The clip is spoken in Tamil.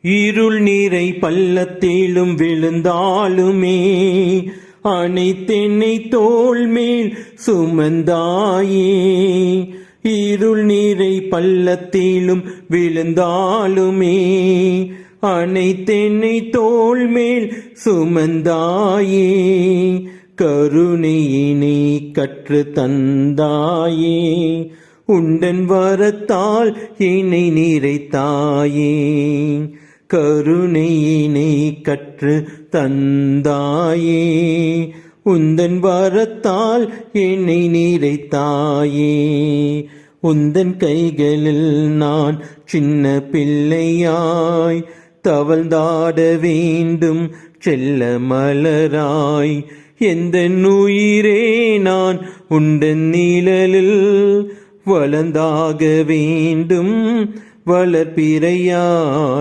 இருள் நீரை பள்ளத்திலும் விழுந்தாலுமே அனைத்தென்னை தோள் மேல் சுமந்தாயே. இருள் நீரை பள்ளத்திலும் விழுந்தாலுமே அனைத்தென்னை தோள் மேல் சுமந்தாயே. கருணையினை கற்று தந்தாயே, உண்டன் வரத்தால் என்னை நிறைத்தாயே. கருணையினை கற்று தந்தாயே, உந்தன் வரத்தால் என்னை நிறைத்தாயே. உந்தன் கைகளில் நான் சின்ன பிள்ளையாய் தவழ்ந்தாட வேண்டும் செல்ல மலராய். எந்த உயிரே நான் உண்டன் நிழலில் வளர்ந்தாக வேண்டும் வளர்ப்பிறையாய்.